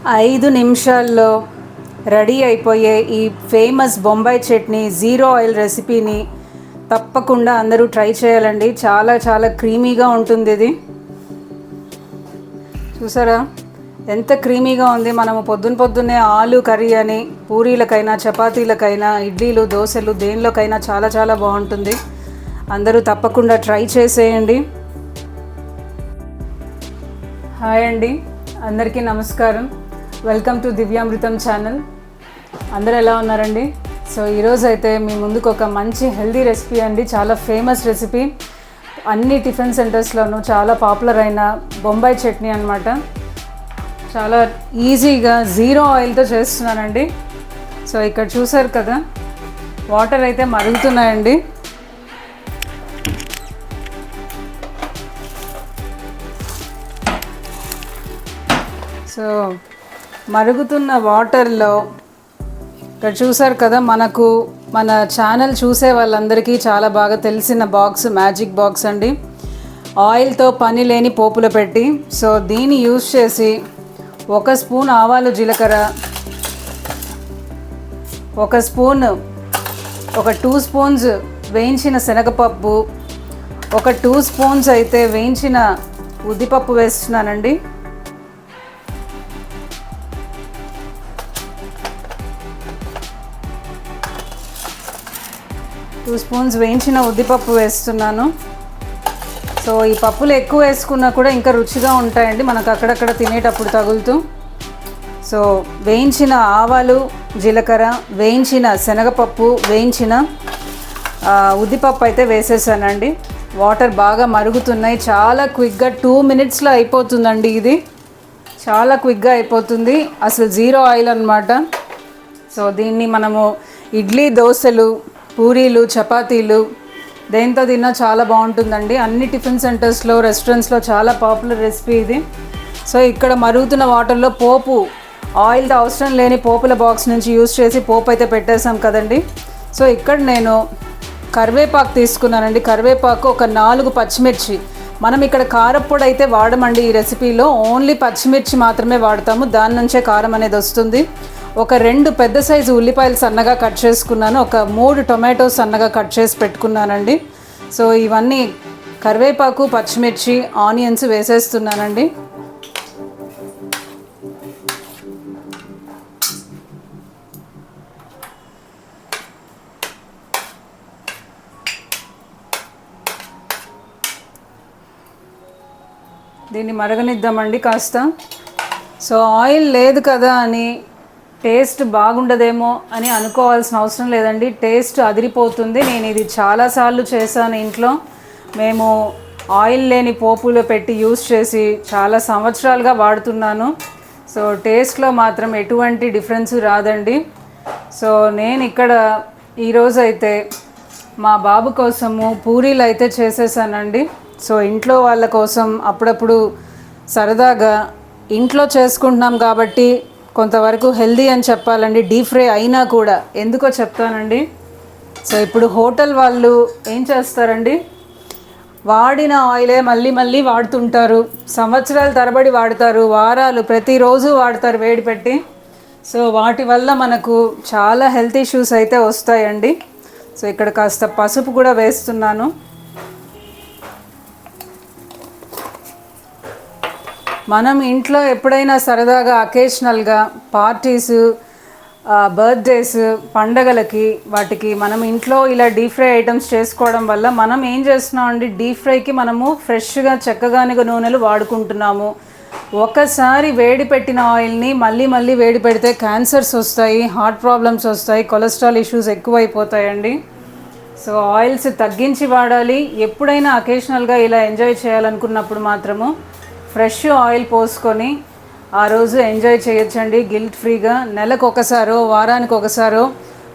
5 నిమిషాల్లో రెడీ అయిపోయే ఈ famous Bombay chutney zero oil రెసిపీని తప్పకుండా అందరూ ట్రై చేయాలండి. చాలా చాలా క్రీమీగా ఉంటుంది. ఇది చూసారా ఎంత క్రీమీగా ఉంది. మనము పొద్దున్నే ఆలు కర్రీ అని పూరీలకైనా చపాతీలకైనా ఇడ్లీలు దోశలు దేనిలోకైనా చాలా చాలా బాగుంటుంది. అందరూ తప్పకుండా ట్రై చేసేయండి. హాయ్ అండి, అందరికీ నమస్కారం. Welcome to Divyamrutham channel. అందరూ ఎలా ఉన్నారండి? సో ఈరోజు అయితే మీ ముందుకు ఒక మంచి హెల్దీ రెసిపీ అండి. చాలా ఫేమస్ రెసిపీ, అన్ని టిఫిన్ సెంటర్స్లోనూ చాలా పాపులర్ అయిన బొంబాయి చట్నీ అనమాట. చాలా ఈజీగా జీరో ఆయిల్తో చేస్తున్నానండి. సో ఇక్కడ చూసారు కదా, వాటర్ అయితే మరుగుతున్నాయండి. సో మరుగుతున్న వాటర్లో ఇక్కడ చూసారు కదా, మన ఛానల్ చూసే వాళ్ళందరికీ చాలా బాగా తెలిసిన బాక్స్ మ్యాజిక్ బాక్స్ అండి. ఆయిల్తో పని లేని పోపులు పెట్టి, సో దీన్ని యూజ్ చేసి 1 స్పూన్ ఆవాలు జీలకర్ర, 1 స్పూన్ 2 స్పూన్స్ వేయించిన శనగపప్పు, 2 స్పూన్స్ అయితే వేయించిన ఉద్దిపప్పు వేస్తున్నానండి. 2 స్పూన్స్ వేయించిన ఉద్దిపప్పు వేస్తున్నాను. సో ఈ పప్పులు ఎక్కువ వేసుకున్నా కూడా ఇంకా రుచిగా ఉంటాయండి, మనకు అక్కడక్కడ తినేటప్పుడు తగులుతూ. సో వేయించిన ఆవాలు జీలకర్ర, వేయించిన శనగపప్పు, వేయించిన ఉద్దిపప్పు అయితే వేసేసానండి. వాటర్ బాగా మరుగుతున్నాయి. చాలా క్విక్గా 2 మినిట్స్లో అయిపోతుందండి. ఇది చాలా క్విక్గా అయిపోతుంది, అసలు జీరో ఆయిల్ అన్నమాట. సో దీన్ని మనము ఇడ్లీ దోశలు పూరీలు చపాతీలు దేంతో తిన్నా చాలా బాగుంటుందండి. అన్ని టిఫిన్ సెంటర్స్లో రెస్టారెంట్స్లో చాలా పాపులర్ రెసిపీ ఇది. సో ఇక్కడ మరుగుతున్న వాటర్లో పోపు, ఆయిల్తో అవసరం లేని పోపుల బాక్స్ నుంచి యూజ్ చేసి పోపు అయితే పెట్టేసాం కదండి. సో ఇక్కడ నేను కరివేపాకు తీసుకున్నానండి. కరివేపాకు ఒక 4 పచ్చిమిర్చి. మనం ఇక్కడ కారప్పొడి అయితే వాడమండి ఈ రెసిపీలో, ఓన్లీ పచ్చిమిర్చి మాత్రమే వాడతాము, దాని నుంచే కారం అనేది వస్తుంది. ఒక 2 పెద్ద సైజు ఉల్లిపాయలు సన్నగా కట్ చేసుకున్నాను. ఒక 3 టొమాటోస్ సన్నగా కట్ చేసి పెట్టుకున్నానండి. సో ఇవన్నీ కరివేపాకు, పచ్చిమిర్చి, ఆనియన్స్ వేసేస్తున్నానండి. దీన్ని మరగనిద్దామండి కాస్త. సో ఆయిల్ లేదు కదా అని టేస్ట్ బాగుండదేమో అని అనుకోవాల్సిన అవసరం లేదండి. టేస్ట్ అదిరిపోతుంది. నేను ఇది చాలాసార్లు చేశాను ఇంట్లో. మేము ఆయిల్ లేని పోపులో పెట్టి యూస్ చేసి చాలా సంవత్సరాలుగా వాడుతున్నాను. సో టేస్ట్లో మాత్రం ఎటువంటి డిఫరెన్స్ రాదండి. సో నేను ఇక్కడ ఈరోజు అయితే మా బాబు కోసము పూరీలు అయితే చేసేసానండి. సో ఇంట్లో వాళ్ళ కోసం అప్పుడప్పుడు సరదాగా ఇంట్లో చేసుకుంటున్నాం కాబట్టి కొంతవరకు హెల్దీ అని చెప్పాలండి. డీప్ ఫ్రై అయినా కూడా ఎందుకో చెప్తానండి. సో ఇప్పుడు హోటల్ వాళ్ళు ఏం చేస్తారండి, వాడిన ఆయిలే మళ్ళీ మళ్ళీ వాడుతుంటారు. సంవత్సరాల తరబడి వాడతారు, వారాలు ప్రతిరోజు వాడతారు వేడి పెట్టి. సో వాటి వల్ల మనకు చాలా హెల్త్ ఇష్యూస్ అయితే వస్తాయండి. సో ఇక్కడ కాస్త పసుపు కూడా వేస్తున్నాను. మనం ఇంట్లో ఎప్పుడైనా సరదాగా అకేషనల్గా పార్టీస్, బర్త్డేస్, పండగలకి వాటికి మనం ఇంట్లో ఇలా డీప్ ఫ్రై ఐటమ్స్ చేసుకోవడం వల్ల మనం ఏం చేస్తున్నామండి, డీప్ ఫ్రైకి మనము ఫ్రెష్గా చెక్కగానుగ నూనెలు వాడుకుంటున్నాము. ఒకసారి వేడి పెట్టిన ఆయిల్ని మళ్ళీ మళ్ళీ వేడి పెడితే క్యాన్సర్స్ వస్తాయి, హార్ట్ ప్రాబ్లమ్స్ వస్తాయి, కొలెస్ట్రాల్ ఇష్యూస్ ఎక్కువైపోతాయండి. సో ఆయిల్స్ తగ్గించి వాడాలి. ఎప్పుడైనా అకేషనల్గా ఇలా ఎంజాయ్ చేయాలనుకున్నప్పుడు మాత్రము ఫ్రెష్ ఆయిల్ పోసుకొని ఆ రోజు ఎంజాయ్ చేయొచ్చండి గిల్ట్ ఫ్రీగా. నెలకు ఒకసారో వారానికి ఒకసారో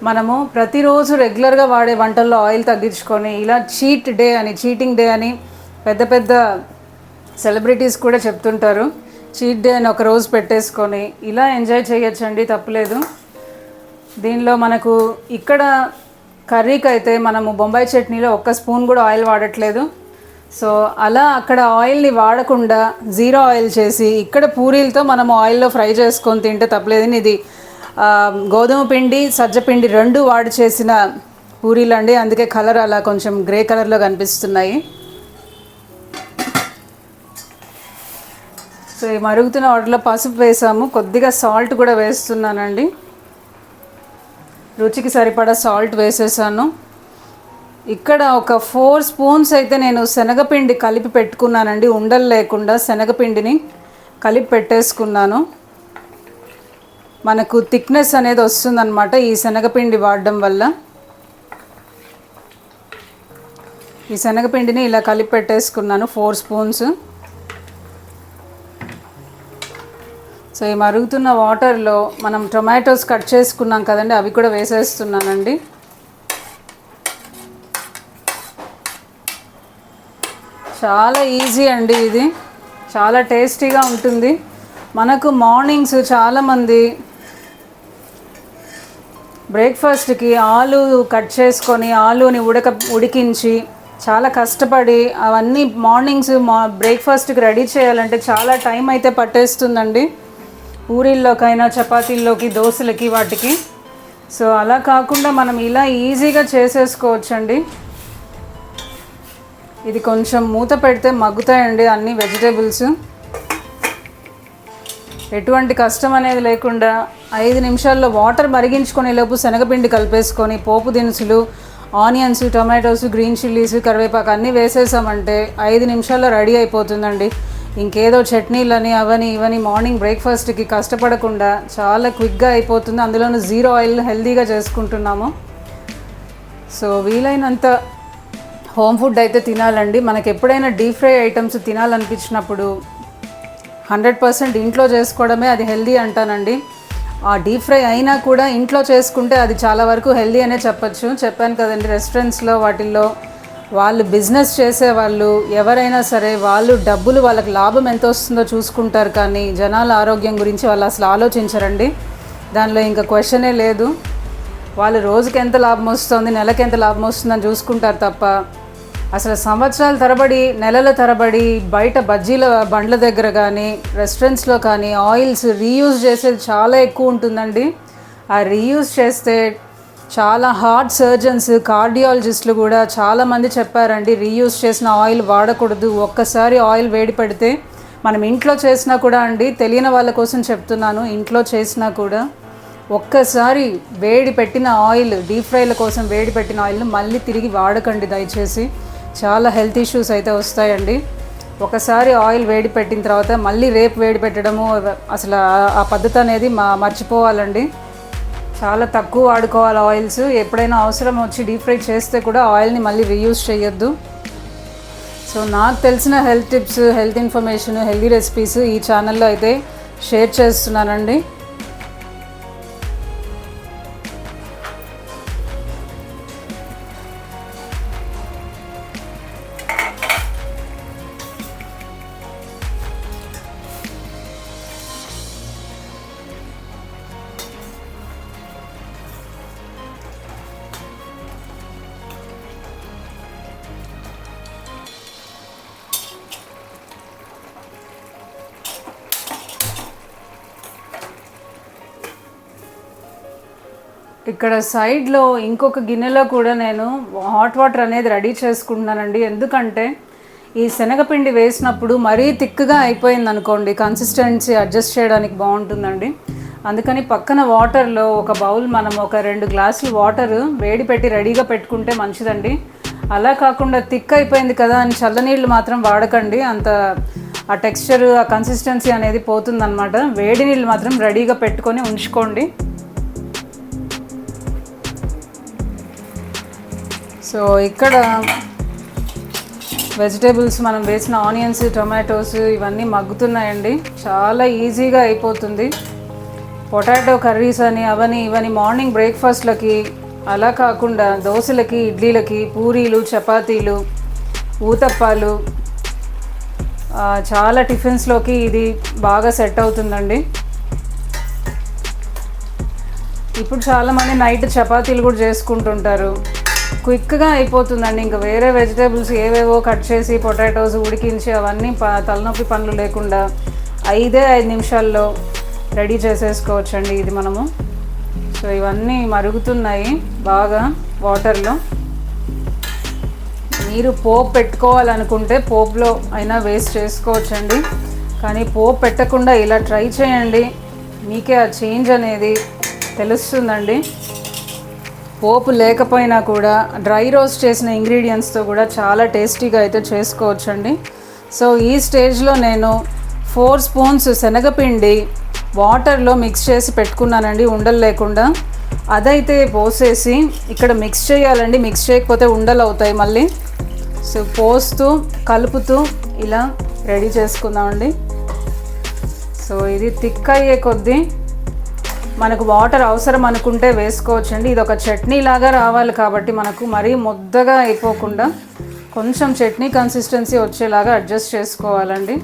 మనము ప్రతిరోజు రెగ్యులర్గా వాడే వంటల్లో ఆయిల్ తగ్గించుకొని ఇలా చీటింగ్ డే అని పెద్ద పెద్ద సెలబ్రిటీస్ కూడా చెప్తుంటారు. చీట్ డే అని ఒక రోజు పెట్టేసుకొని ఇలా ఎంజాయ్ చేయొచ్చండి, తప్పలేదు. దీనిలో మనకు ఇక్కడ కర్రీకి అయితే మనము బొంబాయి చట్నీలో 1 స్పూన్ కూడా ఆయిల్ వాడట్లేదు. సో అలా అక్కడ ఆయిల్ని వాడకుండా జీరో ఆయిల్ చేసి ఇక్కడ పూరీలతో మనం ఆయిల్లో ఫ్రై చేసుకొని తింటే తప్పలేదని ఇది గోధుమ పిండి సజ్జపిండి రెండు వాడి చేసిన పూరీలు అండి. అందుకే కలర్ అలా కొంచెం గ్రే కలర్లో కనిపిస్తున్నాయి. సో ఈ మరుగుతున్న వాటిలో పసుపు వేసాము, కొద్దిగా సాల్ట్ కూడా వేస్తున్నానండి. రుచికి సరిపడా సాల్ట్ వేసేసాను. ఇక్కడ ఒక 4 స్పూన్స్ అయితే నేను శనగపిండి కలిపి పెట్టుకున్నానండి. ఉండలు లేకుండా శనగపిండిని కలిపి పెట్టేసుకున్నాను. మనకు థిక్నెస్ అనేది వస్తుందన్నమాట ఈ శనగపిండి వాడడం వల్ల. ఈ శనగపిండిని ఇలా కలిపి పెట్టేసుకున్నాను 4 స్పూన్స్. సో ఈ మరుగుతున్న వాటర్లో మనం టొమాటోస్ కట్ చేసుకున్నాం కదండి, అవి కూడా వేసేస్తున్నానండి. చాలా ఈజీ అండి, ఇది చాలా టేస్టీగా ఉంటుంది. మనకు మార్నింగ్స్ చాలామంది బ్రేక్ఫాస్ట్కి ఆలు కట్ చేసుకొని ఆలుని ఉడికించి చాలా కష్టపడి అవన్నీ మార్నింగ్స్ బ్రేక్ఫాస్ట్కి రెడీ చేయాలంటే చాలా టైం అయితే పట్టేస్తుందండి, పూరీల్లోకైనా చపాతీల్లోకి దోశలకి వాటికి. సో అలా కాకుండా మనం ఇలా ఈజీగా చేసేసుకోవచ్చండి. ఇది కొంచెం మూత పెడితే మగ్గుతాయండి అన్ని వెజిటేబుల్స్. ఎటువంటి కష్టం అనేది లేకుండా 5 నిమిషాల్లో వాటర్ మరిగించుకొని లోపు శనగపిండి కలిపేసుకొని పోపు దినుసులు ఆనియన్స్ టొమాటోస్ గ్రీన్ చిల్లీస్ కరివేపాకు అన్నీ వేసేసామంటే 5 నిమిషాల్లో రెడీ అయిపోతుందండి. ఇంకేదో చట్నీలని అవని ఇవని మార్నింగ్ బ్రేక్ఫాస్ట్కి కష్టపడకుండా చాలా క్విక్గా అయిపోతుంది. అందులోనూ జీరో ఆయిల్ హెల్తీగా చేసుకుంటున్నాము. సో వీలైనంత హోమ్ ఫుడ్ అయితే తినాలండి. మనకి ఎప్పుడైనా డీప్ ఫ్రై ఐటమ్స్ తినాలనిపించినప్పుడు 100% ఇంట్లో చేసుకోవడమే అది హెల్దీ అంటానండి. ఆ డీప్ ఫ్రై అయినా కూడా ఇంట్లో చేసుకుంటే అది చాలా వరకు హెల్దీ అనే చెప్పచ్చు. చెప్పాను కదండి, రెస్టారెంట్స్లో వాటిల్లో వాళ్ళు బిజినెస్ చేసేవాళ్ళు ఎవరైనా సరే వాళ్ళు డబ్బులు వాళ్ళకి లాభం ఎంత వస్తుందో చూసుకుంటారు, కానీ జనాల ఆరోగ్యం గురించి వాళ్ళు అసలు ఆలోచించరండి. దానిలో ఇంకా క్వశ్చనే లేదు. వాళ్ళు రోజుకి ఎంత లాభం వస్తుంది, నెలకి ఎంత లాభం వస్తుందని చూసుకుంటారు తప్ప అసలు సంవత్సరాల తరబడి నెలల తరబడి బయట బజ్జీల బండ్ల దగ్గర కానీ రెస్టారెంట్స్లో కానీ ఆయిల్స్ రీయూజ్ చేసేది చాలా ఎక్కువ ఉంటుందండి. ఆ రీయూజ్ చేస్తే చాలా హార్ట్ సర్జన్స్ కార్డియాలజిస్టులు కూడా చాలామంది చెప్పారండి, రీయూజ్ చేసిన ఆయిల్ వాడకూడదు. ఒక్కసారి ఆయిల్ వేడి పెడితే మనం ఇంట్లో చేసినా కూడా అండి, తెలియని వాళ్ళ కోసం చెప్తున్నాను, ఇంట్లో చేసినా కూడా ఒక్కసారి వేడి పెట్టిన ఆయిల్ డీప్ ఫ్రైల కోసం వేడి పెట్టిన ఆయిల్ను మళ్ళీ తిరిగి వాడకండి దయచేసి. చాలా హెల్త్ ఇష్యూస్ అయితే వస్తాయండి. ఒకసారి ఆయిల్ వేడి పెట్టిన తర్వాత మళ్ళీ రేపు వేడి పెట్టడము అసలు ఆ పద్ధతి అనేది మర్చిపోవాలండి. చాలా తక్కువ వాడుకోవాలి ఆయిల్స్. ఎప్పుడైనా అవసరం వచ్చి డీప్ ఫ్రై చేస్తే కూడా ఆయిల్ని మళ్ళీ రీయూజ్ చేయొద్దు. సో నాకు తెలిసిన health tips health information healthy recipes ఈ ఛానల్లో అయితే షేర్ చేస్తున్నానండి. ఇక్కడ సైడ్లో ఇంకొక గిన్నెలో కూడా నేను హాట్ వాటర్ అనేది రెడీ చేసుకుంటున్నానండి. ఎందుకంటే ఈ శనగపిండి వేసినప్పుడు మరీ థిక్గా అయిపోయింది అనుకోండి, కన్సిస్టెన్సీ అడ్జస్ట్ చేయడానికి బాగుంటుందండి. అందుకని పక్కన వాటర్లో ఒక బౌల్ మనం ఒక 2 గ్లాసులు వాటర్ వేడి పెట్టి రెడీగా పెట్టుకుంటే మంచిదండి. అలా కాకుండా థిక్ అయిపోయింది కదా అని చల్లనీళ్ళు మాత్రం వాడకండి, అంత ఆ టెక్స్చర్ ఆ కన్సిస్టెన్సీ అనేది పోతుందన్నమాట. వేడి నీళ్ళు మాత్రం రెడీగా పెట్టుకొని ఉంచుకోండి. సో ఇక్కడ వెజిటేబుల్స్ మనం వేసిన ఆనియన్స్ టొమాటోస్ ఇవన్నీ మగ్గుతున్నాయండి. చాలా ఈజీగా అయిపోతుంది. పొటాటో కర్రీస్ అని అవని ఇవని మార్నింగ్ బ్రేక్ఫాస్ట్లకి, అలా కాకుండా దోశలకి ఇడ్లీలకి పూరీలు చపాతీలు ఊతప్పాలు చాలా టిఫిన్స్లోకి ఇది బాగా సెట్ అవుతుందండి. ఇప్పుడు చాలామంది నైట్ చపాతీలు కూడా చేసుకుంటుంటారు. క్విక్గా అయిపోతుందండి. ఇంకా వేరే వెజిటేబుల్స్ ఏవేవో కట్ చేసి పొటాటోస్ ఉడికించి అవన్నీ తలనొప్పి పనులు లేకుండా 5 నిమిషాల్లో రెడీ చేసేసుకోవచ్చండి ఇది మనము. సో ఇవన్నీ మరుగుతున్నాయి బాగా వాటర్లో. మీరు పోపు పెట్టుకోవాలనుకుంటే పోపులో అయినా వేస్ట్ చేసుకోవచ్చండి, కానీ పోపు పెట్టకుండా ఇలా ట్రై చేయండి, మీకే ఆ చేంజ్ అనేది తెలుస్తుందండి. పోపు లేకపోయినా కూడా డ్రై రోస్ట్ చేసిన ఇంగ్రీడియంట్స్తో కూడా చాలా టేస్టీగా అయితే చేసుకోవచ్చండి. సో ఈ స్టేజ్లో నేను 4 స్పూన్స్ శనగపిండి వాటర్లో మిక్స్ చేసి పెట్టుకున్నానండి ఉండలు లేకుండా. అదైతే పోసేసి ఇక్కడ మిక్స్ చేయాలండి, మిక్స్ చేయకపోతే ఉండలు అవుతాయి మళ్ళీ. సో పోస్తూ కలుపుతూ ఇలా రెడీ చేసుకుందామండి. సో ఇది థిక్ అయ్యే కొద్దీ మనకు వాటర్ అవసరం అనుకుంటే వేసుకోవచ్చండి. ఇది ఒక చట్నీ లాగా రావాలి కాబట్టి మనకు మరీ ముద్దగా అయిపోకుండా కొంచెం చట్నీ కన్సిస్టెన్సీ వచ్చేలాగా అడ్జస్ట్ చేసుకోవాలండి.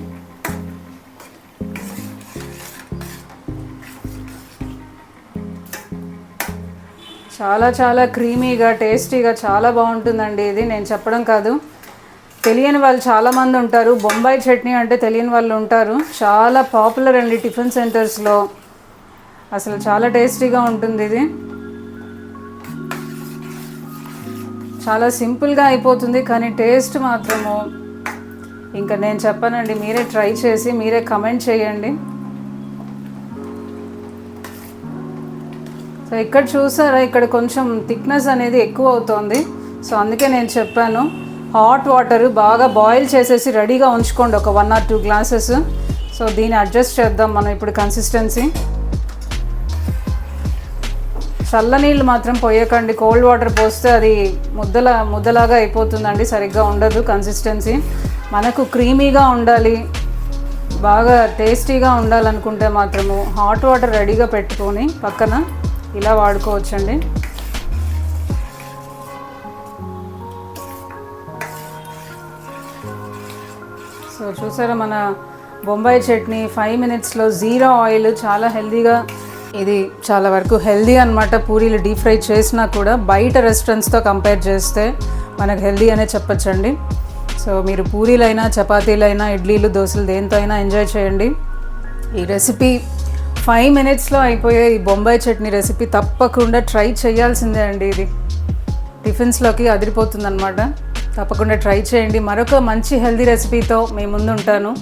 చాలా చాలా క్రీమీగా టేస్టీగా చాలా బాగుంటుందండి ఇది. నేను చెప్పడం కాదు, తెలియని వాళ్ళు చాలామంది ఉంటారు. బొంబాయి చట్నీ అంటే తెలియని వాళ్ళు ఉంటారు. చాలా పాపులర్ అండి టిఫిన్ సెంటర్స్లో. అసలు చాలా టేస్టీగా ఉంటుంది ఇది. చాలా సింపుల్గా అయిపోతుంది, కానీ టేస్ట్ మాత్రము ఇంకా నేను చెప్పానండి. మీరే ట్రై చేసి మీరే కమెంట్ చేయండి. సో ఇక్కడ చూసారా, ఇక్కడ కొంచెం థిక్నెస్ అనేది ఎక్కువ అవుతుంది. సో అందుకే నేను చెప్పాను, హాట్ వాటర్ బాగా బాయిల్ చేసేసి రెడీగా ఉంచుకోండి, ఒక 1 or 2 గ్లాసెస్. సో దీన్ని అడ్జస్ట్ చేద్దాం మనం ఇప్పుడు కన్సిస్టెన్సీ. చల్లనీళ్ళు మాత్రం పోయకండి, కోల్డ్ వాటర్ పోస్తే అది ముద్దలాగా అయిపోతుందండి, సరిగ్గా ఉండదు కన్సిస్టెన్సీ. మనకు క్రీమీగా ఉండాలి, బాగా టేస్టీగా ఉండాలనుకుంటే మాత్రము హాట్ వాటర్ రెడీగా పెట్టుకొని పక్కన ఇలా వాడుకోవచ్చండి. సో చూసారా, మన బొంబాయి చట్నీ 5 minutesలో 0 ఆయిల్, చాలా హెల్దీగా. ఇది చాలా వరకు హెల్దీ అనమాట. పూరీలు డీప్ ఫ్రై చేసినా కూడా బయట రెస్టారెంట్స్తో కంపేర్ చేస్తే మనకు హెల్దీ అనే చెప్పచ్చండి. సో మీరు పూరీలైనా చపాతీలైనా ఇడ్లీలు దోశలు దేంతో అయినా ఎంజాయ్ చేయండి. ఈ రెసిపీ 5 minutesలో అయిపోయే ఈ బొంబాయి చట్నీ రెసిపీ తప్పకుండా ట్రై చేయాల్సిందే అండి. ఇది టిఫిన్స్లోకి అదిరిపోతుందన్నమాట. తప్పకుండా ట్రై చేయండి. మరొక మంచి హెల్దీ రెసిపీతో మీ ముందు ఉంటాను.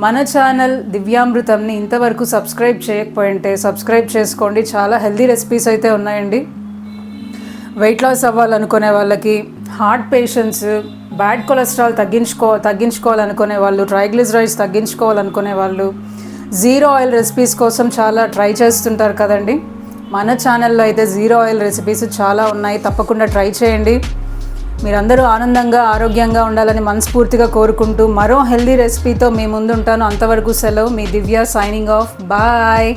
మన ఛానల్ దివ్యామృతంని ఇంతవరకు సబ్స్క్రైబ్ చేయకపోయింటే సబ్స్క్రైబ్ చేసుకోండి. చాలా హెల్దీ రెసిపీస్ అయితే ఉన్నాయండి. వెయిట్ లాస్ అవ్వాలనుకునే వాళ్ళకి, హార్ట్ పేషెంట్స్, బ్యాడ్ కొలెస్ట్రాల్ తగ్గించుకోవాలనుకునే వాళ్ళు, ట్రైగ్లిజరైడ్స్ తగ్గించుకోవాలనుకునే వాళ్ళు, 0 ఆయిల్ రెసిపీస్ కోసం చాలా ట్రై చేస్తుంటారు కదండి. మన ఛానల్లో అయితే 0 ఆయిల్ రెసిపీస్ చాలా ఉన్నాయి. తప్పకుండా ట్రై చేయండి. మీరందరూ ఆనందంగా ఆరోగ్యంగా ఉండాలని మనస్ఫూర్తిగా కోరుకుంటూ మరో హెల్దీ రెసిపీతో మీ ముందు ఉంటాను. అంతవరకు సెలవు. మీ దివ్య సైనింగ్ ఆఫ్. బాయ్.